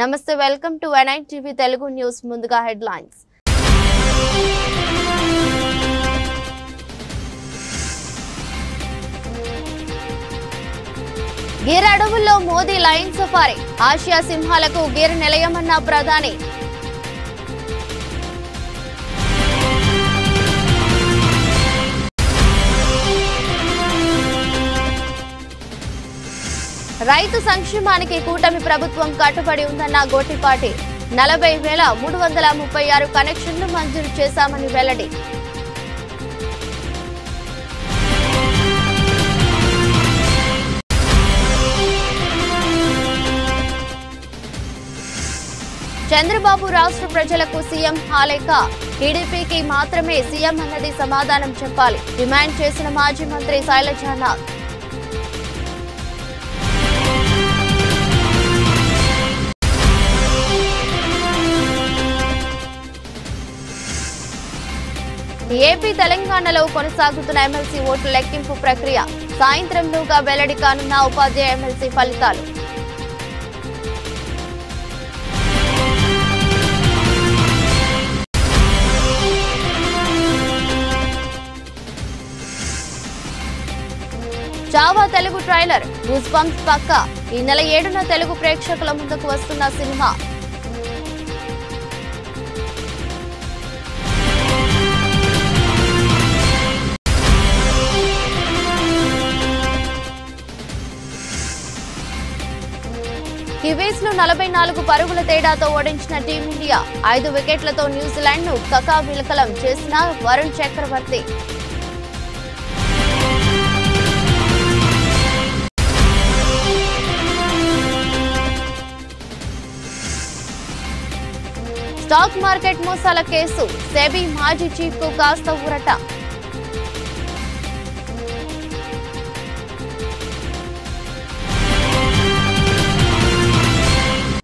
నమస్తే, welcome to N9 TV Telugu news. ముందుగా headlines. Gir అడవుల్లో మోదీ లయన్ సఫారీ, ఆసియా సింహాలకు గిర్ నిలయమన్న ప్రధాని. రైతు సంక్షేమానికి కూటమి ప్రభుత్వం కట్టుబడి ఉందన్న గోటిపాటి. 40,336 కనెక్షన్లు మంజూరు చేశామని వెల్లడి. చంద్రబాబు రాష్ట్ర ప్రజలకు సీఎం హాలేక, టీడీపీకి మాత్రమే సీఎం అన్నది సమాధానం చెప్పాలి డిమాండ్ చేసిన మాజీ మంత్రి శైలజానాథ్. ఏపీ తెలంగాణలో కొనసాగుతున్న ఎమ్మెల్సీ ఓట్ల లెక్కింపు ప్రక్రియ. సాయంత్రంలోగా వెల్లడి కానున్న ఉపాధ్యాయ ఎమ్మెల్సీ ఫలితాలు. Chhaava Telugu trailer goose bumps పక్కా. ఈ నెల 7న తెలుగు ప్రేక్షకుల ముందుకు వస్తున్న సినిమా. కివీస్ ను 44 పరుగుల తేడాతో ఓడించిన టీమిండియా. 5 వికెట్లతో న్యూజిలాండ్ ను కకావిలకలం చేసిన వరుణ్ చక్రవర్తి. స్టాక్ మార్కెట్ మోసాల కేసు. సెబీ మాజీ చీఫ్ కు కాస్త ఊరట.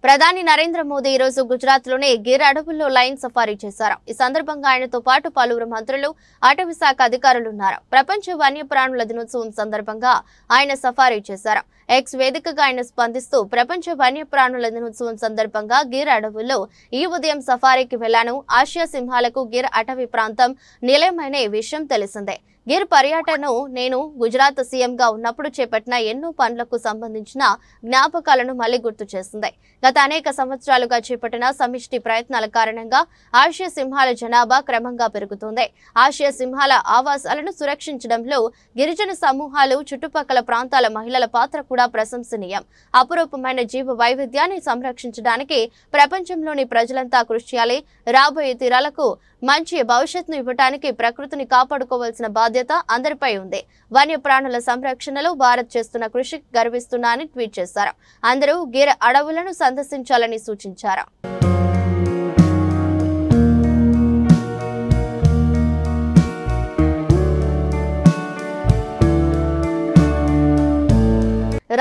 ప్రధాని నరేంద్ర మోదీ ఈ రోజు గుజరాత్ లోని గిర్ అడవుల్లో లయన్ సఫారీ చేశారు. ఈ సందర్భంగా ఆయనతో పాటు పలువురు మంత్రులు, అటవీ శాఖ అధికారులు ఉన్నారు. ప్రపంచ వన్యప్రాణుల దినోత్సవం సందర్భంగా ఆయన సఫారీ చేశారు. ఎక్స్ వేదికగా ఆయన స్పందిస్తూ, ప్రపంచ వన్యప్రాణుల దినోత్సవం సందర్భంగా గిర్ అడవుల్లో ఈ ఉదయం సఫారీకి వెళ్లాను. ఆసియా సింహాలకు గిర్ అటవీ ప్రాంతం నిలయమైన విషయం తెలిసిందే. గిర్ పర్యటనను నేను గుజరాత్ సీఎంగా ఉన్నప్పుడు చేపట్టిన ఎన్నో పనులకు సంబంధించిన జ్ఞాపకాలను మళ్లీ గుర్తు చేస్తుంది. గత అనేక సంవత్సరాలుగా చేపట్టిన సమిష్టి ప్రయత్నాల కారణంగా ఆసియా సింహాల జనాభా క్రమంగా పెరుగుతుంది. ఆసియా సింహాల ఆవాసాలను సురక్షించడంలో గిరిజన సమూహాలు, చుట్టుపక్కల ప్రాంతాల మహిళల పాత్ర కూడా ప్రశంసనీయం. అపురూపమైన జీవ వైవిధ్యాన్ని సంరక్షించడానికి ప్రపంచంలోని ప్రజలంతా కృషి చేయాలి. రాబోయే తరాలకు మంచి భవిష్యత్తును ఇవ్వడానికి ప్రకృతిని కాపాడుకోవాల్సిన బాధ్యత అందరిపై ఉంది. వన్యప్రాణుల సంరక్షణలో భారత్ చేస్తున్న కృషి గర్విస్తున్నానని ట్వీట్ చేశారు. అందరూ గిర్ అడవులను సందర్శించాలని సూచించారు.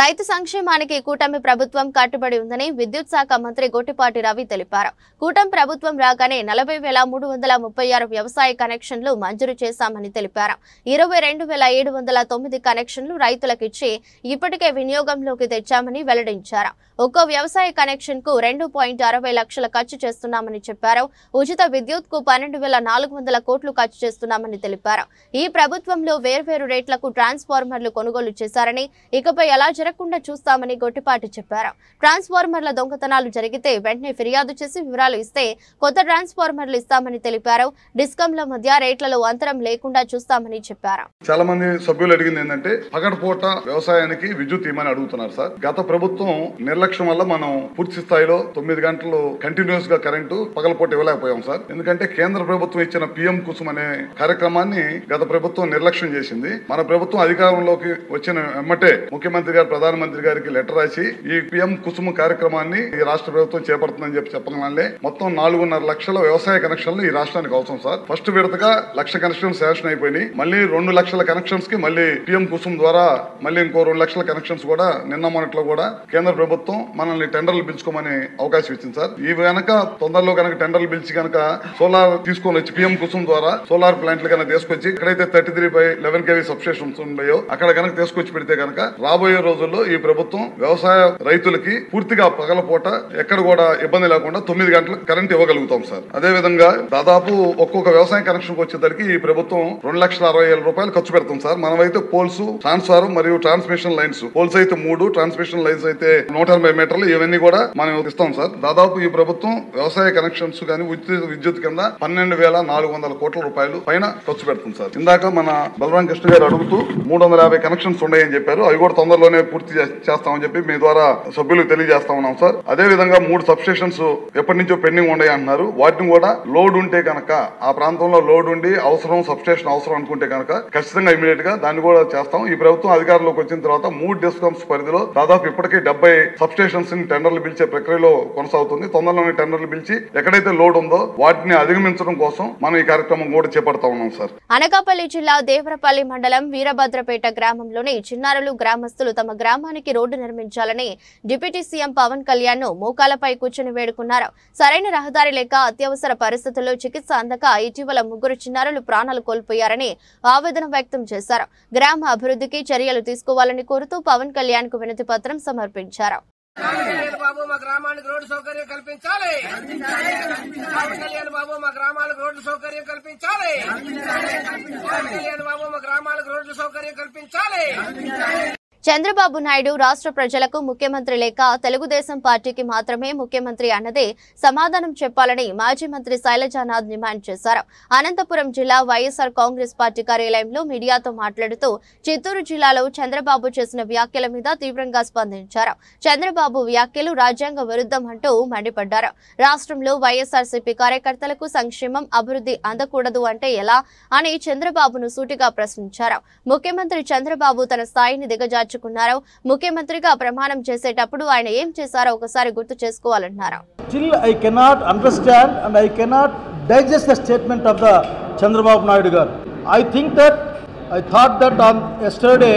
రైతు సంక్షేమానికి కూటమి ప్రభుత్వం కట్టుబడి ఉందని విద్యుత్ శాఖ మంత్రి గోటిపాటి రవి తెలిపారు. కూటమి ప్రభుత్వం రాగానే 40,336 వ్యవసాయ కనెక్షన్లు మంజూరు చేశామని తెలిపారు. 22,709 కనెక్షన్లు రైతులకు ఇచ్చి ఇప్పటికే వినియోగంలోకి తెచ్చామని వెల్లడించారు. ఒక్కో వ్యవసాయ కనెక్షన్ కు 2.60 లక్షల ఖర్చు చేస్తున్నామని చెప్పారు. ఉచిత విద్యుత్ కు 12,400 కోట్లు ఖర్చు చేస్తున్నామని తెలిపారు. ఈ ప్రభుత్వంలో వేర్వేరు రేట్లకు ట్రాన్స్ఫార్మర్లు కొనుగోలు చేశారని, ఇకపై ఎలా జరగకుండా చూస్తామని గొట్టిపాటి చెప్పారు. ట్రాన్స్ఫార్మర్ల దొంగతనాలు జరిగితే వెంటనే ఫిర్యాదు చేసి వివరాలు ఇస్తే కొత్త ట్రాన్స్ఫార్మర్లు ఇస్తామని తెలిపారు. డిస్కంల మధ్య రేట్లలో అంతరం లేకుండా చూస్తామని చెప్పారు. చాలా మంది సభ్యులు అడిగింది ఏంటంటే, పగటిపూట వ్యవసాయానికి విద్యుత్ ఇవ్వమని అడుగుతున్నారు సార్. గత ప్రభుత్వం నిర్లక్ష్యం వల్ల మనం పూర్తి స్థాయిలో 9 గంటలు కంటిన్యూస్ గా కరెంటు పగలపూట ఇవ్వలేకపోయాం సార్. ఎందుకంటే కేంద్ర ప్రభుత్వం ఇచ్చిన పిఎం కుసుమ్ అనే కార్యక్రమాన్ని గత ప్రభుత్వం నిర్లక్ష్యం చేసింది. మన ప్రభుత్వం అధికారంలోకి వచ్చిన వెంబటే ముఖ్యమంత్రి గారు ప్రధానమంత్రి గారికి లెటర్ రాసి ఈ పిఎం కుసుమ్ కార్యక్రమాన్ని ఈ రాష్ట్ర ప్రభుత్వం చేపడుతుందని చెప్పగానే మొత్తం 4.5 లక్షల వ్యవసాయ కనెక్షన్లు ఈ రాష్ట్రానికి అవసరం సార్. ఫస్ట్ విడతగా 1,00,000 కనెక్షన్స్ శాంక్షన్ అయిపోయినాయి. మళ్ళీ 2 లక్షల కనెక్షన్స్ కి మళ్ళీ పిఎం కుసుమ్ ద్వారా మళ్ళీ ఇంకో 2 లక్షల కనెక్షన్స్ కూడా నిన్న మొన్నట్లో కూడా కేంద్ర ప్రభుత్వం మనల్ని టెండర్లు పిలుచుకోమని అవకాశం ఇచ్చింది సార్. ఈ కనుక తొందరలో కనుక టెండర్లు పిలిచి కనుక సోలార్ తీసుకొని వచ్చి పిఎం కుసుమ్ ద్వారా సోలార్ ప్లాంట్లు కనుక తీసుకొచ్చి ఎక్కడైతే 33/11 kV సబ్స్టేషన్స్ ఉన్నాయో అక్కడ కనుక తీసుకొచ్చి పెడితే కనుక రాబోయే రోజు రోజుల్లో ఈ ప్రభుత్వం వ్యవసాయ రైతులకి పూర్తిగా పగలపూట ఎక్కడ కూడా ఇబ్బంది లేకుండా 9 గంటలకు కరెంట్ ఇవ్వగలుగుతాం సార్. అదే విధంగా దాదాపు ఒక్కొక్క వ్యవసాయ కనెక్షన్ వచ్చేసరికి ఈ ప్రభుత్వం 2,60,000 రూపాయలు ఖర్చు పెడతాం సార్. మనమైతే పోల్స్, ట్రాన్స్ఫార్మర్ మరియు ట్రాన్స్మిషన్ లైన్స్, పోల్స్ అయితే 3, ట్రాన్స్మిషన్ లైన్స్ అయితే 180 మీటర్లు, ఇవన్నీ కూడా మనం ఇస్తాం సార్. దాదాపు ఈ ప్రభుత్వం వ్యవసాయ కనెక్షన్స్ కానీ విద్యుత్ కింద 12,400 కోట్ల రూపాయలు పైన ఖర్చు పెడుతుంది సార్. ఇందాక మన బలరాం కృష్ణ గారు అడుగుతూ 350 కనెక్షన్స్ ఉన్నాయని చెప్పారు. అవి కూడా తొందరలోనే పూర్తి చేస్తామని చెప్పి మీ ద్వారా సభ్యులకు తెలియజేస్తా ఉన్నాం సార్. అదే విధంగా 3 సబ్ స్టేషన్స్ ఎప్పటి నుంచో పెండింగ్ ఉన్నాయి అంటున్నారు. వాటిని కూడా లోడ్ ఉంటే కనుక, ఆ ప్రాంతంలో లోడ్ ఉండి అవసరం, సబ్ స్టేషన్ అవసరం అనుకుంటే కనుక ఖచ్చితంగా ఇమీడియట్ గా దాన్ని కూడా చేస్తాం. ఈ ప్రభుత్వం అధికారంలోకి వచ్చిన తర్వాత 3 డిస్కామ్స్ పరిధిలో దాదాపు ఇప్పటికే 70 సబ్ స్టేషన్స్ ని టెండర్లు పిలిచే ప్రక్రియలో కొనసాగుతుంది. తొందరలోనే టెండర్లు పిలిచి ఎక్కడైతే లోడ్ ఉందో వాటిని అధిగమించడం కోసం మనం ఈ కార్యక్రమం కూడా చేపడతా ఉన్నాం సార్. అనకాపల్లి జిల్లా దేవరపల్లి మండలం వీరభద్రపేట గ్రామంలోని చిన్నారులు గ్రామస్తులు తమ గ్రామానికి రోడ్డు నిర్మించాలని డిప్యూటీ సీఎం పవన్ కళ్యాణ్ ను మోకాలపై కూర్చుని వేడుకున్నారు. సరైన రహదారి లేక అత్యవసర పరిస్థితుల్లో చికిత్స అందక ఇటీవల 3 చిన్నారులు ప్రాణాలు కోల్పోయారని ఆవేదన వ్యక్తం చేశారు. గ్రామ అభివృద్ధికి చర్యలు తీసుకోవాలని కోరుతూ పవన్ కళ్యాణ్ కు వినతి పత్రం సమర్పించారు. బాబు మా గ్రామానికి రోడ్డు సౌకర్యం కల్పించాలి. కళ్యాణ్ బాబు మా గ్రామాలకు రోడ్డు సౌకర్యం కల్పించాలి. కళ్యాణ్ బాబు మా గ్రామాలకు రోడ్డు సౌకర్యం కల్పించాలి. చంద్రబాబు నాయుడు రాష్ట్ర ప్రజలకు ముఖ్యమంత్రి లేక తెలుగుదేశం పార్టీకి మాత్రమే ముఖ్యమంత్రి అన్నదే సమాధానం చెప్పాలని మాజీ మంత్రి శైలజానాథ్ డిమాండ్ చేశారు. అనంతపురం జిల్లా వైఎస్ఆర్ కాంగ్రెస్ పార్టీ కార్యాలయంలో మీడియాతో మాట్లాడుతూ చిత్తూరు జిల్లాలో చంద్రబాబు చేసిన వ్యాఖ్యల మీద తీవ్రంగా స్పందించారు. చంద్రబాబు వ్యాఖ్యలు రాజ్యాంగ విరుద్ధం అంటూ మండిపడ్డారు. రాష్ట్రంలో వైఎస్ఆర్సీపీ కార్యకర్తలకు సంక్షేమం, అభివృద్ధి అందకూడదు అంటే ఎలా అని చంద్రబాబును సూటిగా ప్రశ్నించారు. ముఖ్యమంత్రి చంద్రబాబు తన స్థాయిని దిగజార్చుకున్నారు. ముఖ్యమంత్రిగా ప్రమాణం చేసేటప్పుడు ఆయన ఏం చేశారో ఒకసారి గుర్తు చేసుకోవాలన్నారు. Still I cannot understand and I cannot digest the statement of the Chandrababu Naidu garu. I thought that on yesterday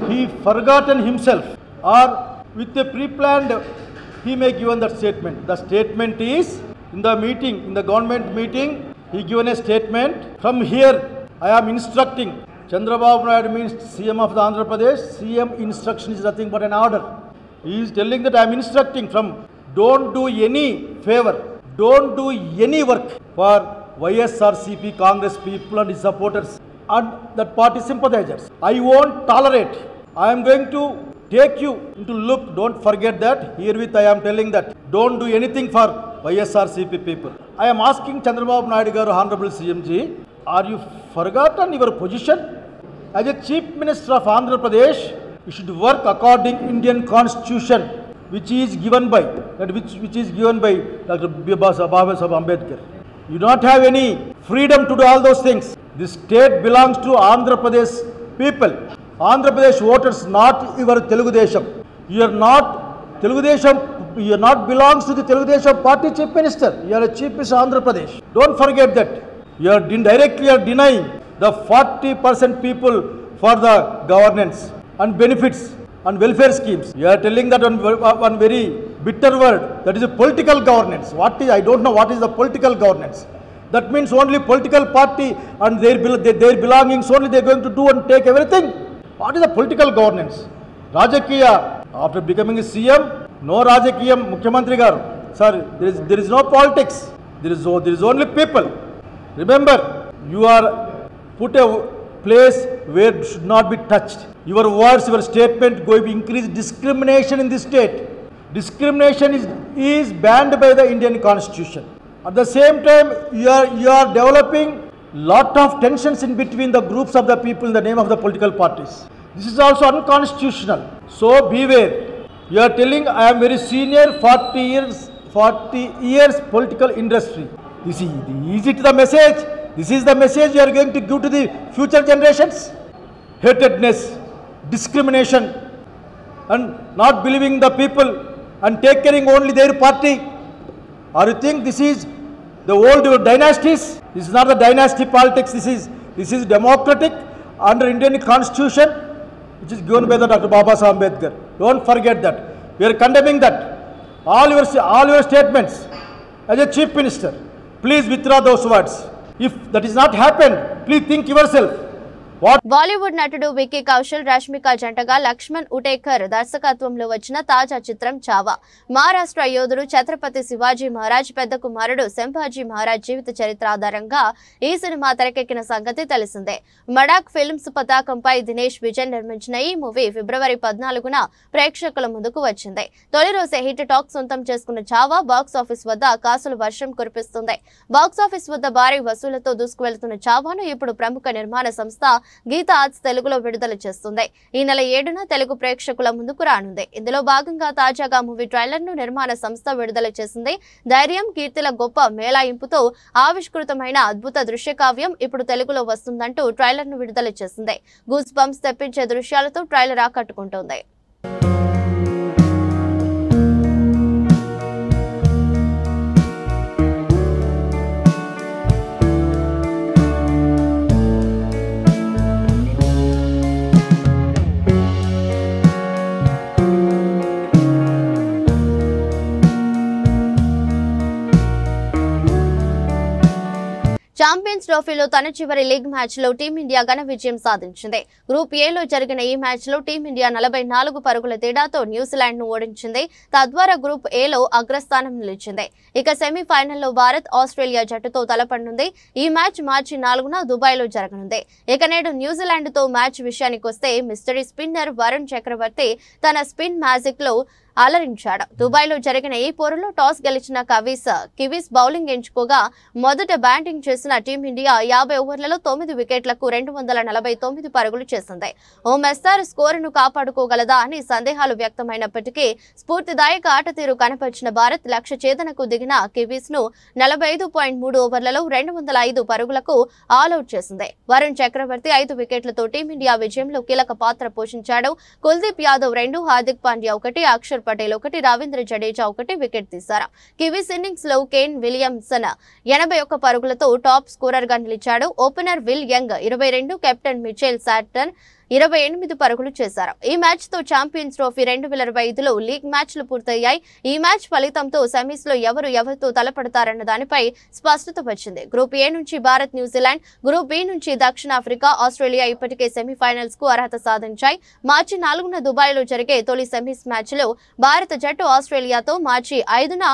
he forgotten himself, or with a pre-planned he may given that statement. The statement is in the meeting, in the government meeting, he given a statement. From here I am instructing. Chandrababu Naidu means CM of the Andhra Pradesh. CM instruction is nothing but an order. He is telling that I am instructing from don't do any favor, don't do any work for YSRCP Congress people and his supporters and that party sympathizers. I won't tolerate. I am going to take you into look. Don't forget that. Herewith I am telling that don't do anything for YSRCP people. I am asking Chandrababu Naidu garu, Honorable CMG, are you forgotten your position? As a Chief Minister of Andhra Pradesh, you should work according Indian Constitution, which is given by Dr. Babasaheb Ambedkar. You do not have any freedom to do all those things. This state belongs to Andhra Pradesh people. Andhra Pradesh voters, not your Telugudesham. You are not Telugudesham. You are not belongs to the Telugudesham party Chief Minister. You are a Chief Minister of Andhra Pradesh. Don't forget that. You are indirectly denying the 40% people for the governance and benefits and welfare schemes. You are telling that one very bitter word, that is a political governance. I don't know what is the political governance. That means only political party and their belongings only they are going to do and take everything. What is the political governance? Rajakiya, after becoming a CM, no Rajakiyam, Mukhyamantri garu. Sir, there is no politics. There is only people. Remember, you are put a place where it should not be touched. Your words, your statement going to increase discrimination in this state. Discrimination is banned by the Indian Constitution. At the same time, you are developing lot of tensions in between the groups of the people in the name of the political parties. This is also unconstitutional. So beware. You are telling I am very senior, 40 years political industry. Is it the message? This is the message you are going to give to the future generations? Hatedness, discrimination, and not believing the people and take caring only their party. Or you think this is the old dynasties? This is not the dynasty politics. This is democratic under Indian Constitution, which is given by the Dr. Babasaheb Ambedkar. Don't forget that. We are condemning that. All your statements as a Chief Minister, please withdraw those words. If that is not happened, please think yourself. Bollywood నటుడు విక్కీ కౌశల్, రష్మిక జంటగా లక్ష్మణ్ ఉటేకర్ దర్శకత్వంలో వచ్చిన తాజా చిత్రం చావా. మహారాష్ట్ర యోధుడు ఛత్రపతి శివాజీ మహారాజ్ పెద్ద కుమారుడు సంభాజీ మహారాజ్ జీవిత చరిత్ర ఆధారంగా ఈ సినిమా తెరకెక్కిన సంగతి తెలిసిందే. మడాక్ ఫిల్మ్స్ పతాకంపై దినేష్ విజయన్ నిర్మించిన ఈ మూవీ ఫిబ్రవరి 14న ప్రేక్షకుల ముందుకు వచ్చింది. తొలి రోజే హిట్ టాక్ సొంతం చేసుకున్న చావా బాక్సాఫీస్ వద్ద కాసుల వర్షం కురిపిస్తుంది. బాక్సాఫీస్ వద్ద భారీ వసూలతో దూసుకువెళ్తున్న చావాను ఇప్పుడు ప్రముఖ నిర్మాణ సంస్థ గీతా ఆర్ట్స్ తెలుగులో విడుదల చేస్తుంది. ఈ నెల 7న తెలుగు ప్రేక్షకుల ముందుకు రానుంది. ఇందులో భాగంగా తాజాగా మూవీ ట్రైలర్ ను నిర్మాణ సంస్థ విడుదల చేసింది. ధైర్యం, కీర్తిల గొప్ప మేళాయింపుతో ఆవిష్కృతమైన అద్భుత దృశ్య కావ్యం ఇప్పుడు తెలుగులో వస్తుందంటూ ట్రైలర్ ను విడుదల చేసింది. గూస్ బంప్స్ తెప్పించే దృశ్యాలతో ట్రైలర్ ఆకట్టుకుంటోంది. ఛాంపియన్స్ ట్రోఫీలో తన చివరి లీగ్ మ్యాచ్ లో టీమిండియా ఘన విజయం సాధించింది. గ్రూప్ ఏలో జరిగిన ఈ మ్యాచ్ లో టీమిండియా 44 పరుగుల తేడాతో న్యూజిలాండ్ ను ఓడించింది. తద్వారా గ్రూప్ ఏలో అగ్రస్థానం నిలిచింది. ఇక సెమీఫైనల్లో భారత్ ఆస్ట్రేలియా జట్టుతో తలపడనుంది. ఈ మ్యాచ్ మార్చి 4న దుబాయ్లో జరగనుంది. ఇక నేడు న్యూజిలాండ్ తో మ్యాచ్ విషయానికొస్తే మిస్టరీ స్పిన్నర్ వరుణ్ చక్రవర్తి తన స్పిన్ మ్యాజిక్ లో అలరించాడు. దుబాయ్లో జరిగిన ఈ పోరులో టాస్ గెలిచిన కివీస్ బౌలింగ్ ఎంచుకోగా మొదట బ్యాటింగ్ చేసిన టీమిండియా 50 ఓవర్లలో 9 వికెట్లకు 249 పరుగులు చేసింది. ఓ మెస్తారు స్కోరును కాపాడుకోగలదా అని సందేహాలు వ్యక్తమైనప్పటికీ స్ఫూర్తిదాయక ఆట తీరు కనపరిచిన భారత్ లక్ష్య ఛేదనకు దిగిన కివీస్ ను 45.3 ఓవర్లలో 205 పరుగులకు ఆల్అౌట్ చేసింది. వరుణ్ చక్రవర్తి 5 వికెట్లతో టీమిండియా విజయంలో కీలక పాత్ర పోషించాడు. కుల్దీప్ యాదవ్ 2, హార్దిక్ పాండ్యా 1, అక్షర్ పటేల్ 1, రవీంద్ర జడేజా 1 వికెట్ తీశారు. కివీస్ ఇన్నింగ్స్ లో కేన్ విలియమ్సన్ 81 పరుగులతో టాప్ స్కోరర్ గా నిలిచాడు. Opener will young 22, captain Mitchell Satan 28 పరుగులు చేశారు. ఈ మ్యాచ్ తో ఛాంపియన్స్ ట్రోఫీ 2025లో లీగ్ మ్యాచ్లు పూర్తయ్యాయి. ఈ మ్యాచ్ ఫలితంతో సెమీస్ లో ఎవరితో తలపడతారన్న దానిపై స్పష్టత వచ్చింది. గ్రూప్ ఏ నుంచి భారత్, న్యూజిలాండ్, గ్రూప్ బి నుంచి దక్షిణాఫ్రికా, ఆస్ట్రేలియా ఇప్పటికే సెమీఫైనల్స్ కు అర్హత సాధించాయి. మార్చి 4న దుబాయ్లో జరిగే తొలి సెమీస్ మ్యాచ్ లో భారత జట్టు ఆస్ట్రేలియాతో, మార్చి 5న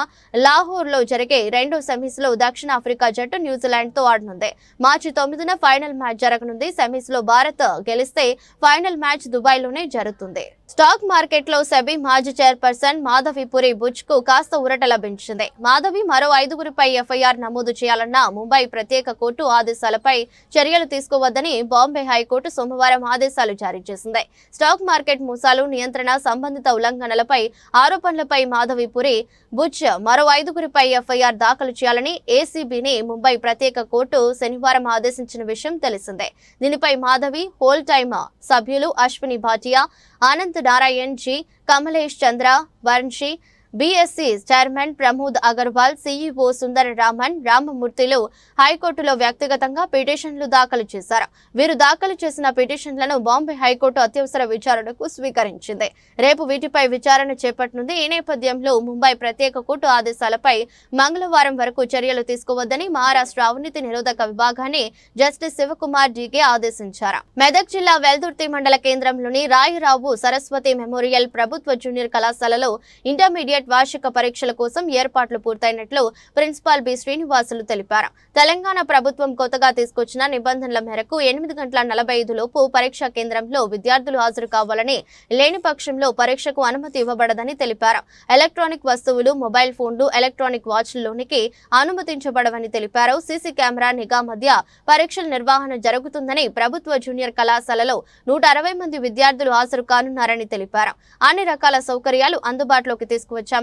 లాహోర్ లో జరిగే రెండో సెమీస్ లో దక్షిణాఫ్రికా జట్టు న్యూజిలాండ్ తో ఆడనుంది. మార్చి 9న ఫైనల్ మ్యాచ్ జరగనుంది. సెమీస్ లో భారత్ గెలిస్తే ఫైనల్ మ్యాచ్ దుబాయ్ లోనే జరుగుతుంది. స్టాక్ మార్కెట్ లో సెబీ మాజీ చైర్పర్సన్ మాధవిపురి బుచ్ కు కాస్త ఊరట లభించింది. మాధవి మరో 5గురిపై ఎఫ్ఐఆర్ నమోదు చేయాలన్న ముంబై ప్రత్యేక కోర్టు ఆదేశాలపై చర్యలు తీసుకోవద్దని బాంబే హైకోర్టు సోమవారం ఆదేశాలు జారీ చేసింది. స్టాక్ మార్కెట్ మోసాలు, నియంత్రణ సంబంధిత ఉల్లంఘనలపై ఆరోపణలపై మాధవిపురి బుచ్ మరో 5గురిపై ఎఫ్ఐఆర్ దాఖలు చేయాలని ఏసీబీని ముంబై ప్రత్యేక కోర్టు శనివారం ఆదేశించిన విషయం తెలిసిందే. దీనిపై మాధవి, హోల్ టైమ్ సభ్యులు Ashwini Bhatia, Anand Narayan ji, Kamlesh Chandra Vamsi, BSE chairman Pramod Agarwal, CEO Sundara రామమూర్తిలు హైకోర్టులో వ్యక్తిగతంగా పిటిషన్లు దాఖలు చేశారు. వీరు దాఖలు చేసిన పిటిషన్లను బాంబే హైకోర్టు అత్యవసర విచారణకు స్వీకరించింది. రేపు వీటిపై విచారణ చేపట్టనుంది. ఈ నేపథ్యంలో ముంబై ప్రత్యేక కోర్టు ఆదేశాలపై మంగళవారం వరకు చర్యలు తీసుకోవద్దని మహారాష్ట్ర అవినీతి నిరోధక విభాగాన్ని జస్టిస్ శివకుమార్ డీకే ఆదేశించారు. మెదక్ జిల్లా వెల్దుర్తి మండల కేంద్రంలోని రాయరావు సరస్వతి మెమోరియల్ ప్రభుత్వ జూనియర్ కళాశాలలో ఇంటర్మీడియట్ వార్షిక పరీక్షల కోసం ఏర్పాట్లు పూర్తయినట్లు ప్రిన్సిపాల్ బి శ్రీనివాసులు తెలిపారు. తెలంగాణ ప్రభుత్వం కొత్తగా తీసుకొచ్చిన నిబంధనల మేరకు 8:45 లోపు పరీక్షా కేంద్రంలో విద్యార్థులు హాజరు కావాలని, లేని పక్షంలో పరీక్షకు అనుమతి ఇవ్వబడదని తెలిపారు. ఎలక్ట్రానిక్ వస్తువులు, మొబైల్ ఫోన్లు, ఎలక్ట్రానిక్ వాచ్లలోనికి అనుమతించబడవని తెలిపారు. సీసీ కెమెరా నిఘా మధ్య పరీక్షల నిర్వహణ జరుగుతుందని, ప్రభుత్వ జూనియర్ కళాశాలలో 160 మంది విద్యార్థులు హాజరు కానున్నారని తెలిపారు. అన్ని రకాల సౌకర్యాలు అందుబాటులోకి తీసుకువచ్చారు.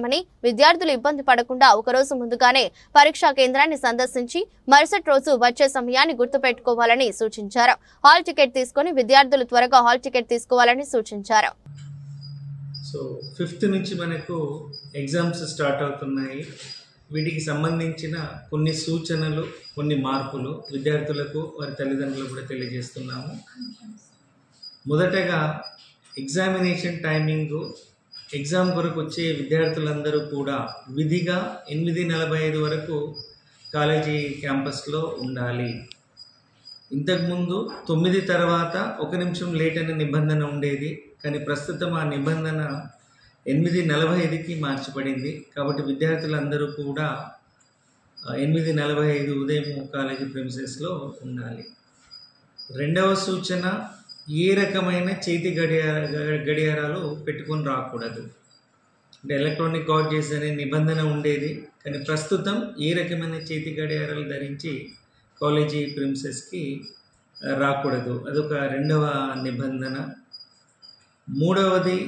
విద్యార్థులు ఇబ్బంది పడకుండా ఒకరోజు ముందుగానే పరీక్షా కేంద్రాన్ని సందర్శించి మరుసటి రోజు వచ్చే సమయాన్ని గుర్తుపెట్టుకోవాలని సూచించారు. హాల్ టికెట్ తీసుకుని విద్యార్థులు త్వరగా హాల్ టికెట్ తీసుకోవాలని సూచించారు. సో 5th నుంచి మనకు ఎగ్జామ్స్ స్టార్ట్ అవుతున్నాయి. వీటికి సంబంధించిన కొన్ని సూచనలు, కొన్ని మార్పులు విద్యార్థులకు, వారి తల్లిదండ్రులకు కూడా తెలియజేస్తున్నాము. మొదటగా ఎగ్జామినేషన్ టైమింగు, ఎగ్జామ్ కొరకు వచ్చే విద్యార్థులందరూ కూడా విధిగా 8:45 వరకు కాలేజీ క్యాంపస్లో ఉండాలి. ఇంతకుముందు 9 తర్వాత 1 నిమిషం లేట్ అనే నిబంధన ఉండేది. కానీ ప్రస్తుతం ఆ నిబంధన 8:45కి మార్చబడింది. కాబట్టి విద్యార్థులందరూ కూడా 8:45 ఉదయం కాలేజీ ప్రిమిసెస్లో ఉండాలి. రెండవ సూచన, ఏ రకమైన చేతి గడియారాలు పెట్టుకొని రాకూడదు. అంటే ఎలక్ట్రానిక్ గాడ్జెట్స్ అనే నిబంధన ఉండేది. కానీ ప్రస్తుతం ఏ రకమైన చేతి గడియారాలు ధరించి కాలేజీ ప్రిమిసెస్కి రాకూడదు. అదొక రెండవ నిబంధన. మూడవది,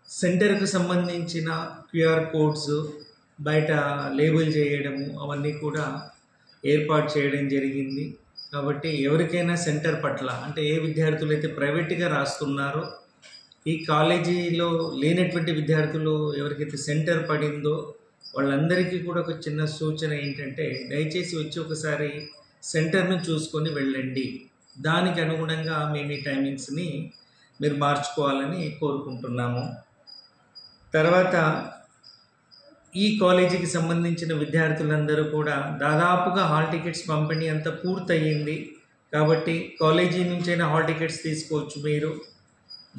సెంటర్కు సంబంధించిన QR కోడ్స్ బయట లేబుల్ చేయడము అవన్నీ కూడా ఏర్పాటు చేయడం జరిగింది. కాబట్టి ఎవరికైనా సెంటర్ పట్ల, అంటే ఏ విద్యార్థులు అయితే ప్రైవేట్గా రాస్తున్నారో, ఈ కాలేజీలో లేనటువంటి విద్యార్థులు ఎవరికైతే సెంటర్ పడిందో వాళ్ళందరికీ కూడా ఒక చిన్న సూచన ఏంటంటే, దయచేసి వచ్చి ఒకసారి సెంటర్ను చూసుకొని వెళ్ళండి. దానికి అనుగుణంగా మేము ఈ టైమింగ్స్ని మీరు మార్చుకోవాలని కోరుకుంటున్నాము. తర్వాత ఈ కాలేజీకి సంబంధించిన విద్యార్థులందరూ కూడా దాదాపుగా హాల్ టికెట్స్ పంపిణీ అంతా పూర్తయింది. కాబట్టి కాలేజీ నుంచైనా హాల్ టికెట్స్ తీసుకోవచ్చు, మీరు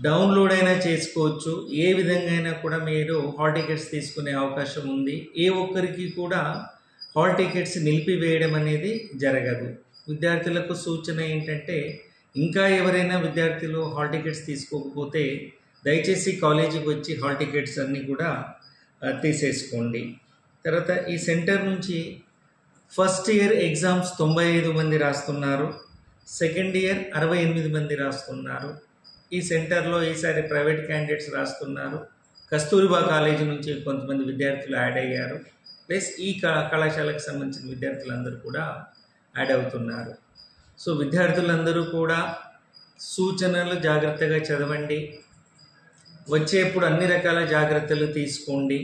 డౌన్లోడ్ అయినా చేసుకోవచ్చు. ఏ విధంగా అయినా కూడా మీరు హాల్ టికెట్స్ తీసుకునే అవకాశం ఉంది. ఏ ఒక్కరికి కూడా హాల్ టికెట్స్ నిలిపివేయడం అనేది జరగదు. విద్యార్థులకు సూచన ఏంటంటే, ఇంకా ఎవరైనా విద్యార్థులు హాల్ టికెట్స్ తీసుకోకపోతే దయచేసి కాలేజీకి వచ్చి హాల్ టికెట్స్ అన్నీ కూడా తీసేసుకోండి. తర్వాత ఈ సెంటర్ నుంచి ఫస్ట్ ఇయర్ ఎగ్జామ్స్ 95 మంది రాస్తున్నారు, సెకండ్ ఇయర్ 68 మంది రాస్తున్నారు. ఈ సెంటర్లో ఈసారి ప్రైవేట్ క్యాండిడేట్స్ రాస్తున్నారు. కస్తూరిబా కాలేజీ నుంచి కొంతమంది విద్యార్థులు యాడ్ అయ్యారు. ప్లస్ ఈ కళాశాలకు సంబంధించిన విద్యార్థులందరూ కూడా యాడ్ అవుతున్నారు. సో విద్యార్థులందరూ కూడా సూచనలు జాగ్రత్తగా చదవండి. వచ్చేప్పుడు అన్ని రకాల జాగ్రత్తలు తీసుకోండి.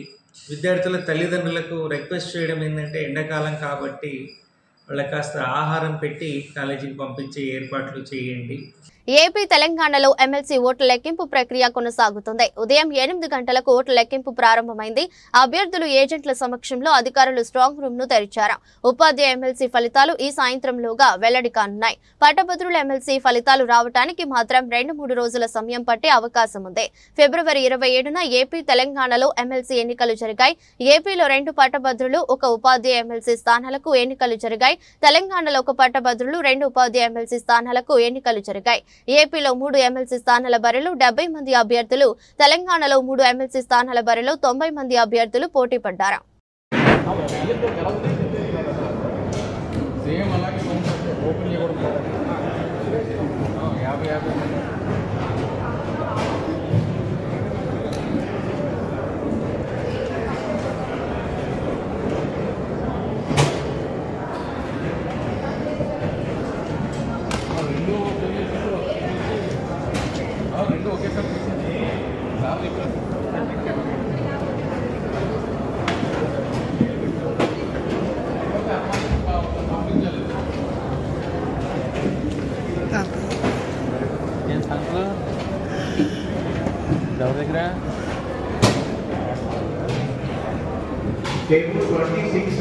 విద్యార్థుల తల్లిదండ్రులకు రిక్వెస్ట్ చేయడం ఏంటంటే, ఎండాకాలం కాబట్టి వాళ్ళకి కాస్త ఆహారం పెట్టి కాలేజీకి పంపించే ఏర్పాట్లు చేయండి. ఏపీ తెలంగాణలో ఎమ్మెల్సీ ఓట్ల లెక్కింపు ప్రక్రియ కొనసాగుతుంది. ఉదయం 8 గంటలకు ఓట్ల లెక్కింపు ప్రారంభమైంది. అభ్యర్థులు ఏజెంట్ల సమక్షంలో అధికారులు స్ట్రాంగ్ రూమ్ ను తెరిచారు. ఉపాధ్యాయ ఎమ్మెల్సీ ఫలితాలు ఈ సాయంత్రంలోగా వెల్లడి కానున్నాయి. పట్టభద్రుల ఎమ్మెల్సీ ఫలితాలు రావడానికి మాత్రం 2-3 రోజుల సమయం పట్టే అవకాశం ఉంది. ఫిబ్రవరి 27న ఏపీ తెలంగాణలో ఎమ్మెల్సీ ఎన్నికలు జరిగాయి. ఏపీలో 2 పట్టభద్రులు, 1 ఉపాధ్యాయ ఎమ్మెల్సీ స్థానాలకు ఎన్నికలు జరిగాయి. తెలంగాణలో 1 పట్టభద్రులు, 2 ఉపాధ్యాయ ఎమ్మెల్సీ స్థానాలకు ఎన్నికలు జరిగాయి. ఏపీలో 3 ఎమ్మెల్సీ స్థానాల బరిలో 70 మంది అభ్యర్థులు, తెలంగాణలో 3 ఎమ్మెల్సీ స్థానాల బరిలో 90 మంది అభ్యర్థులు పోటీ పడ్డారు. Table 26,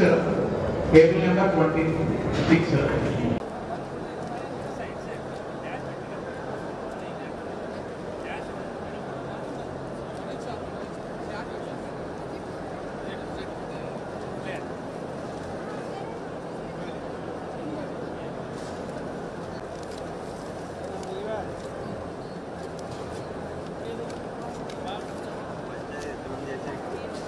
table number 26.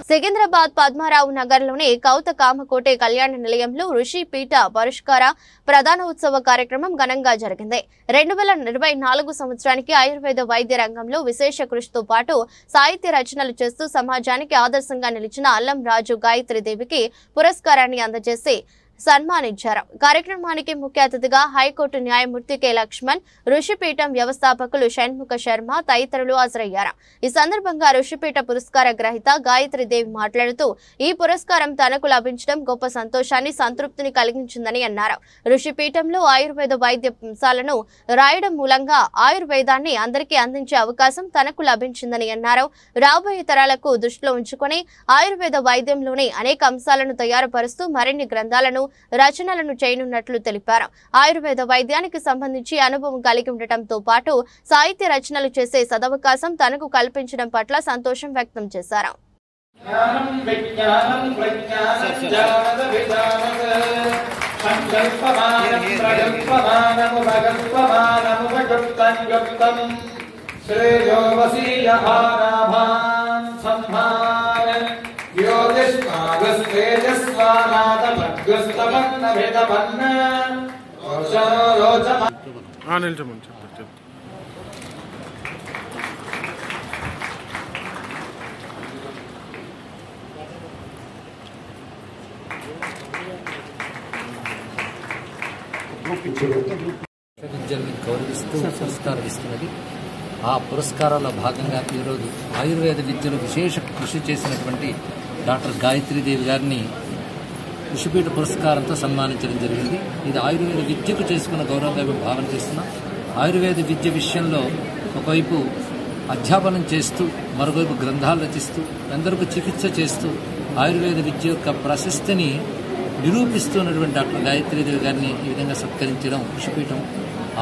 Secunderabad Padmarao నగర్లోని కౌత కామకోటే కళ్యాణ నిలయంలో ఋషి పీఠ పరిష్కార ప్రధాన ఉత్సవ కార్యక్రమం ఘనంగా జరిగింది. 2024 సంవత్సరానికి ఆయుర్వేద వైద్య రంగంలో విశేష కృషితో పాటు సాహిత్య రచనలు చేస్తూ సమాజానికి ఆదర్శంగా నిలిచిన అల్లం రాజు గాయత్రి దేవికి పురస్కారాన్ని అందజేసి సన్మానించారు. కార్యక్రమానికి ముఖ్య అతిథిగా హైకోర్టు న్యాయమూర్తి కె లక్ష్మణ్, ఋషిపీఠం వ్యవస్థాపకులు షణ్ముఖ శర్మ తదితరులు హాజరయ్యారు. ఈ సందర్భంగా ఋషిపీఠ పురస్కార గ్రహీత గాయత్రి దేవి మాట్లాడుతూ, ఈ పురస్కారం తనకు లభించడం గొప్ప సంతోషాన్ని, సంతృప్తిని కలిగించిందని అన్నారు. ఋషిపీఠంలో ఆయుర్వేద వైద్య అంశాలను రాయడం మూలంగా ఆయుర్వేదాన్ని అందరికీ అందించే అవకాశం తనకు లభించిందని అన్నారు. రాబోయే తరాలకు దృష్టిలో ఉంచుకొని ఆయుర్వేద వైద్యంలోని అనేక అంశాలను తయారుపరుస్తూ మరిన్ని గ్రంథాలను రచనలను చేయనున్నట్లు తెలిపారు. ఆయుర్వేద వైద్యానికి సంబంధించి అనుభవం కలిగి ఉండటంతో పాటు సాహిత్య రచనలు చేసే సదవకాశం తనకు కల్పించడం పట్ల సంతోషం వ్యక్తం చేశారు. విద్యల్ని గౌరవిస్తూ పురస్కారం ఇస్తున్నది. ఆ పురస్కారాల భాగంగా ఈరోజు ఆయుర్వేద విద్యలో విశేష కృషి చేసినటువంటి డాక్టర్ గాయత్రీదేవి గారిని కృషిపీఠ పురస్కారంతో సన్మానించడం జరిగింది. ఇది ఆయుర్వేద విద్యకు చేసుకున్న గౌరవంగా మేము భావన చేస్తున్నాం. ఆయుర్వేద విద్య విషయంలో ఒకవైపు అధ్యాపనం చేస్తూ మరోవైపు గ్రంథాలు రచిస్తూ ఎందరికీ చికిత్స చేస్తూ ఆయుర్వేద విద్య యొక్క ప్రశస్తిని నిరూపిస్తున్నటువంటి డాక్టర్ గాయత్రీదేవి గారిని ఈ విధంగా సత్కరించడం కృషిపీఠం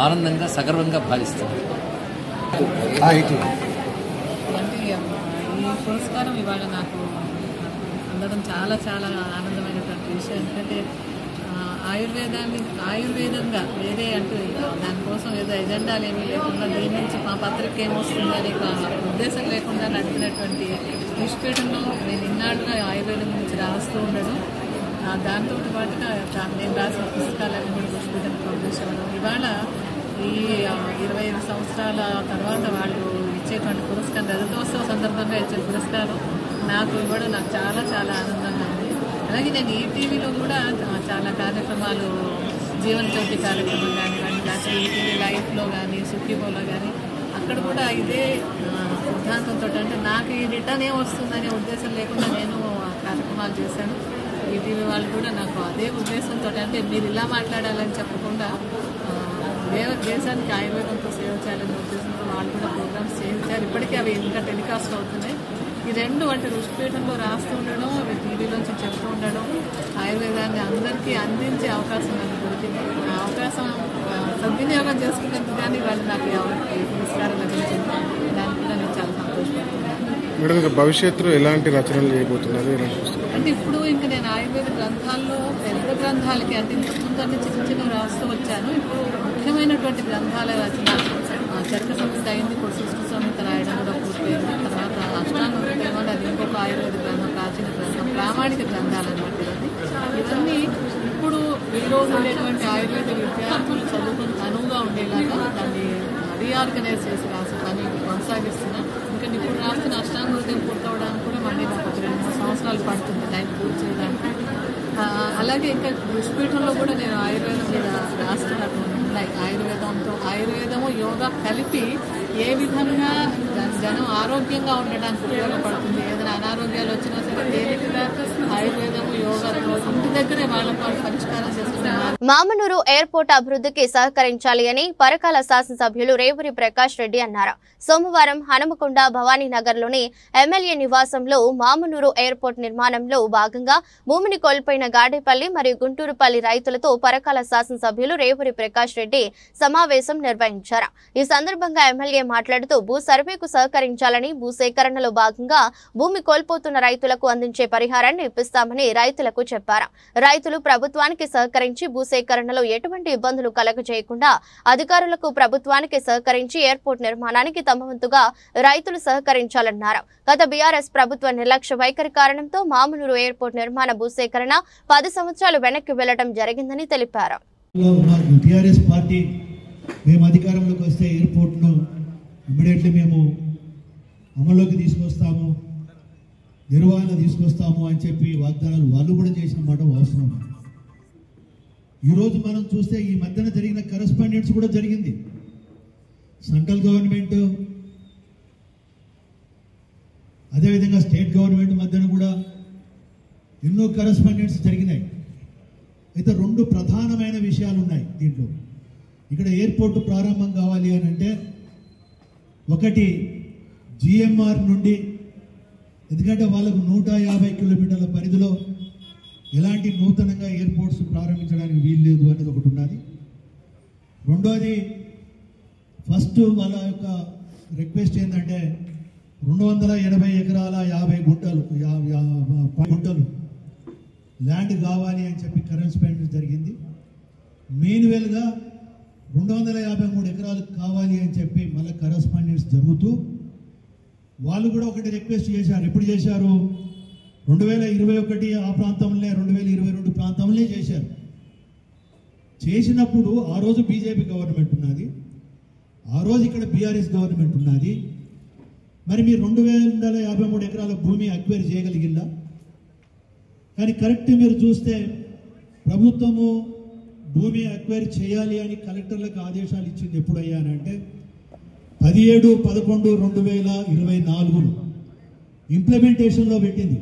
ఆనందంగా సగర్వంగా భావిస్తుంది. ఈ పురస్కారం ఇవాళ నాకు అందడం చాలా చాలా ఆనందమైనటువంటి విషయం. ఎందుకంటే ఆయుర్వేదంగా వేరే అంటూ దానికోసం ఏదో ఎజెండాలు ఏమీ లేకుండా దీని నుంచి మా పత్రిక ఏమొస్తుందని ఉద్దేశం లేకుండా నడిపినటువంటి కృషిపీఠంలో నేను ఇన్నాళ్ళుగా ఆయుర్వేదం గురించి రాస్తూ ఉండడం, దాంతో పాటుగా నేను రాసిన పుస్తకాలను కూడా కృషిపీఠం పబ్లిష్ అవ్వడం, ఇవాళ ఈ 25 సంవత్సరాల తర్వాత వాళ్ళు ఇచ్చేటువంటి పురస్కారం రజతోత్సవ సందర్భంగా ఇచ్చే పురస్కారం నాకు ఇవ్వడం నాకు చాలా చాలా ఆనందంగా ఉంది. అలాగే నేను ఈటీవీలో కూడా చాలా కార్యక్రమాలు, జీవన జ్యోతి కార్యక్రమం కానివ్వండి, లేకపోతే ఈటీవీ లైఫ్లో కానీ సుఖీపోలో కానీ అక్కడ కూడా ఇదే సిద్ధాంతంతో, అంటే నాకు ఈ రిటర్న్ ఏం వస్తుందనే ఉద్దేశం లేకుండా నేను కార్యక్రమాలు చేశాను. ఈటీవీ వాళ్ళు కూడా నాకు అదే ఉద్దేశంతో, అంటే మీరు ఇలా మాట్లాడాలని చెప్పకుండా దేశానికి ఆయుర్వేదంతో సేవ చేయాలనే ఉద్దేశంతో వాళ్ళు కూడా ప్రోగ్రామ్స్ చేయించారు. ఇప్పటికీ అవి ఇంకా టెలికాస్ట్ అవుతున్నాయి. ఈ రెండు అంటే ఋషిపీఠంలో రాస్తూ ఉండడం, అవి టీవీలోంచి చెప్తూ ఉండడం, ఆయుర్వేదాన్ని అందరికీ అందించే అవకాశం నాకు దొరికింది. ఆ అవకాశం సద్వినియోగం చేసుకునేందుకు కానీ వాళ్ళు నాకు ఈ పురస్కారం లభించింది. దానికి కూడా నేను చాలా సంతోషపడుతున్నాను. భవిష్యత్తులో ఎలాంటి రచనలు చేయబోతున్నారు? అంటే ఇప్పుడు ఇంకా నేను ఆయుర్వేద గ్రంథాల్లో పెద్ద గ్రంథాలకి, అంటే ఇంతకుముందు అన్ని చిన్న చిన్న రాస్తూ వచ్చాను. ఇప్పుడు ముఖ్యమైనటువంటి గ్రంథాల రచన చరక సంస్థ అయింది, ఇప్పుడు సృష్టి సంహిత రాయడం కూడా పూర్తయింది. తర్వాత అష్టాంగ అది ఇంకొక ఆయుర్వేద గ్రంథం, ప్రాచీన గ్రంథం, ప్రామాణిక గ్రంథాలు అన్నమాట. ఇవన్నీ ఇప్పుడు ఈరోజు ఉండేటువంటి ఆయుర్వేద విద్యార్థులు చదువుకుని అనువుగా ఉండేలాగా దాన్ని రీఆర్గనైజ్ చేసి రాసి పని కొనసాగిస్తున్నాం. ఇంకా ఇప్పుడు రాస్తున్న అష్టాంగ హృదయం పూర్తవడానికి కూడా మళ్ళీ నాకు 2-3 సంవత్సరాలు పడుతుంది దాన్ని పూర్తి చేయడానికి. అలాగే ఇంకా ఋషిపీఠంలో కూడా నేను ఆయుర్వేదం మీద రాస్తున్నట్టు ఉన్నాయి. ఆయుర్వేదము యోగా కలిపి ఏ విధంగా జనం ఆరోగ్యంగా ఉండడానికి ఉపయోగపడుతుంది, ఏదైనా అనారోగ్యాలు వచ్చినా సరే తేలికగా ఆయుర్వేదము యోగాతో ఇంటి దగ్గరే వాళ్ళ పరిష్కారం చేస్తున్నారు. మామనూరు ఎయిర్పోర్ట్ అభివృద్ధికి సహకరించాలి అని పరకాల శాసనసభ్యులు రేవూరి ప్రకాష్ రెడ్డి అన్నారు. సోమవారం హనుమకొండ భవానీనగర్లోని ఎమ్మెల్యే నివాసంలో మామనూరు ఎయిర్పోర్ట్ నిర్మాణంలో భాగంగా భూమిని కోల్పోయిన గాడేపల్లి మరియు గుంటూరుపల్లి రైతులతో పరకాల శాసనసభ్యులు రేవూరి ప్రకాష్ రెడ్డి సమావేశం నిర్వహించారు. ఈ సందర్భంగా ఎమ్మెల్యే మాట్లాడుతూ భూ సర్వేకు సహకరించాలని, భూసేకరణలో భాగంగా భూమి కోల్పోతున్న రైతులకు అందించే పరిహారాన్ని ఇప్పిస్తామని రైతులకు చెప్పారు. రైతులు ప్రభుత్వానికి సహకరించి భూసేకరణలో ఎటువంటి ఇబ్బందులు కలగజేయకుండా అధికారులకు ప్రభుత్వానికి సహకరించి ఎయిర్పోర్ట్ నిర్మాణానికి తమ వంతుగా రైతులు సహకరించాలన్నారు. గత బీఆర్ఎస్ ప్రభుత్వ నిర్లక్ష్య వైఖరి కారణంతో మామనూరు ఎయిర్పోర్ట్ నిర్మాణ భూసేకరణ 10 సంవత్సరాలు వెనక్కి వెళ్లడం జరిగిందని తెలిపారు. మేము అధికారంలోకి వస్తే ఎయిర్పోర్ట్ను ఇమ్మీడియట్లీ మేము అమల్లోకి తీసుకొస్తాము, నిర్వహణ తీసుకొస్తాము అని చెప్పి వాగ్దానాలు వాళ్ళు కూడా చేసిన మాట అవసరం. ఈరోజు మనం చూస్తే ఈ మధ్యన జరిగిన కరెస్పాండెన్స్ కూడా జరిగింది. సెంట్రల్ గవర్నమెంట్ అదేవిధంగా స్టేట్ గవర్నమెంట్ మధ్యన కూడా ఎన్నో కరెస్పాండెన్స్ జరిగినాయి. అయితే 2 ప్రధానమైన విషయాలు ఉన్నాయి దీంట్లో. ఇక్కడ ఎయిర్పోర్ట్ ప్రారంభం కావాలి అని అంటే ఒకటి జిఎంఆర్ నుండి, ఎందుకంటే వాళ్ళకు 150 కిలోమీటర్ల పరిధిలో ఎలాంటి నూతనంగా ఎయిర్పోర్ట్స్ ప్రారంభించడానికి వీలు లేదు అనేది ఒకటి ఉన్నది. రెండోది ఫస్ట్ వాళ్ళ యొక్క రిక్వెస్ట్ ఏంటంటే 280 ఎకరాల 50 గుంటలు ల్యాండ్ కావాలి అని చెప్పి కరెస్పాండెన్స్ జరిగింది. మెయిన్వెల్గా 253 ఎకరాలు కావాలి అని చెప్పి మళ్ళీ కరెస్పాండెన్స్ జరుగుతూ వాళ్ళు కూడా ఒకటి రిక్వెస్ట్ చేశారు. ఎప్పుడు చేశారు? 2021 ఆ ప్రాంతంలో 2022 ప్రాంతంలో చేశారు. చేసినప్పుడు ఆ రోజు బీజేపీ గవర్నమెంట్ ఉన్నది, ఆ రోజు ఇక్కడ బీఆర్ఎస్ గవర్నమెంట్ ఉన్నది. మరి మీరు 253 ఎకరాల భూమి అక్వైర్ చేయగలిగిందా? కానీ కరెక్ట్ మీరు చూస్తే ప్రభుత్వము భూమి అక్వైర్ చేయాలి అని కలెక్టర్లకు ఆదేశాలు ఇచ్చింది ఎప్పుడయ్యా అంటే 17/11/2024 ఇంప్లిమెంటేషన్లో పెట్టింది.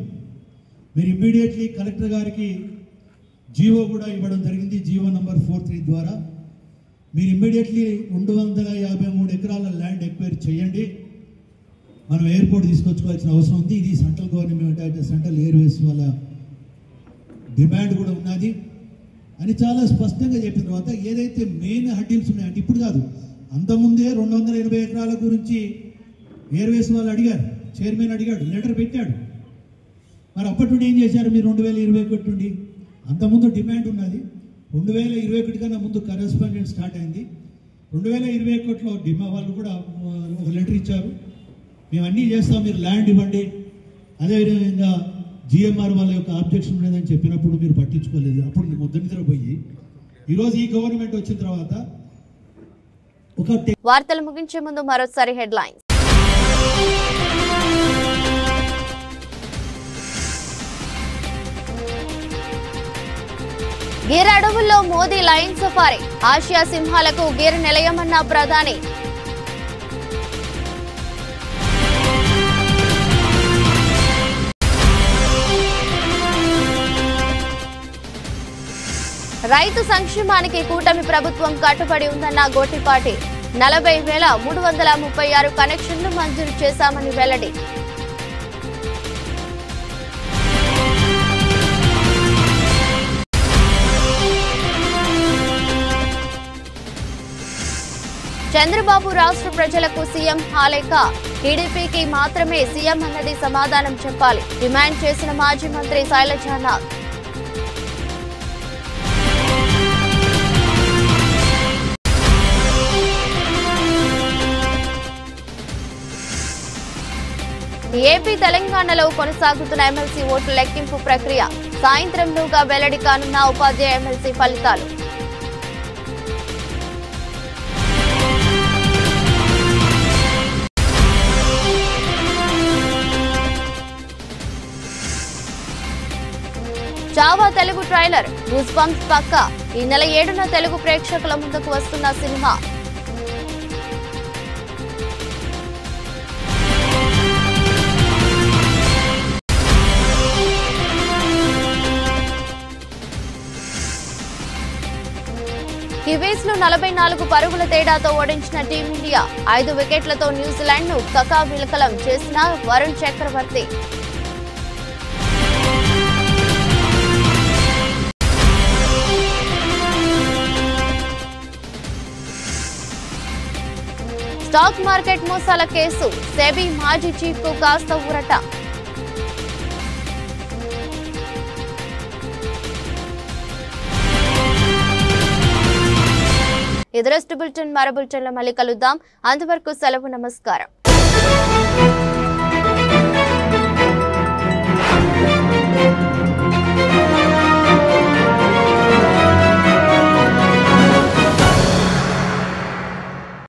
మీరు ఇమ్మీడియట్లీ కలెక్టర్ గారికి జీవో కూడా ఇవ్వడం జరిగింది. జీవో నంబర్ 43 ద్వారా మీరు ఇమ్మీడియట్లీ 253 ఎకరాల ల్యాండ్ ఎక్వైర్ చేయండి, మనం ఎయిర్పోర్ట్ తీసుకొచ్చుకోవాల్సిన అవసరం ఉంది. ఇది సెంట్రల్ గవర్నమెంట్ అయితే సెంట్రల్ ఎయిర్వేస్ వాళ్ళ డిమాండ్ కూడా ఉన్నది అని చాలా స్పష్టంగా చెప్పిన తర్వాత ఏదైతే మెయిన్ హడ్డిల్స్ ఉన్నాయంటే ఇప్పుడు కాదు, అంతకుముందే 280 ఎకరాల గురించి ఎయిర్వేస్ వాళ్ళు అడిగారు, చైర్మన్ అడిగాడు, లెటర్ పెట్టాడు. మరి అప్పటి నుండి ఏం చేశారు మీరు? 2021 నుండి అంతకుముందు డిమాండ్ ఉన్నది. 2021 కన్నా ముందు కరెస్పాండెన్స్ స్టార్ట్ అయింది. 2021లో వాళ్ళు కూడా ఒక లెటర్ ఇచ్చారు, మేము అన్నీ చేస్తాం, మీరు ల్యాండ్ ఇవ్వండి. అదేవిధంగా జిఎంఆర్ వాళ్ళ యొక్క ఆబ్జెక్షన్ ఉండేదని చెప్పినప్పుడు మీరు పట్టించుకోలేదు. అప్పుడు ముద్ద నిద్రపోయి ఈరోజు ఈ గవర్నమెంట్ వచ్చిన తర్వాత ఒక వార్తలు ముగించే ముందు మరోసారి హెడ్లైన్స్. గిర్ అడవుల్లో మోదీ లయన్ సఫారీ, ఆసియా సింహాలకు గిర్ నిలయమన్న ప్రధాని. రైతు సంక్షేమానికి కూటమి ప్రభుత్వం కట్టుబడి ఉందన్న గోటిపాటి. 40,336 కనెక్షన్లు మంజూరు చేశామని వెల్లడి. చంద్రబాబు రాష్ట్ర ప్రజలకు సీఎం హాలేక, టీడీపీకి మాత్రమే సీఎం అన్నది సమాధానం చెప్పాలి, డిమాండ్ చేసిన మాజీ మంత్రి శైలజానాథ్. ఏపీ తెలంగాణలో కొనసాగుతున్న ఎమ్మెల్సీ ఓట్ల లెక్కింపు ప్రక్రియ, సాయంత్రంలోగా వెల్లడి కానున్న ఉపాధ్యాయ ఎమ్మెల్సీ ఫలితాలు. Chhaava Telugu trailer goose bumps పక్క. ఈ నెల 7న తెలుగు ప్రేక్షకుల ముందుకు వస్తున్న సినిమా. కివీస్ ను 44 పరుగుల తేడాతో ఓడించిన టీమిండియా. 5 వికెట్లతో న్యూజిలాండ్ ను కకావిలకలం చేసిన వరుణ్ చక్రవర్తి. స్టాక్ మార్కెట్ మోసాల కేసు, సెబీ మాజీ చీఫ్ కు కాస్త ఊరట. ఇది రెస్ట్ బులెటిన్. మరో బులెటిన్లో మళ్ళీ కలుద్దాం. అంతవరకు సెలవు, నమస్కారం.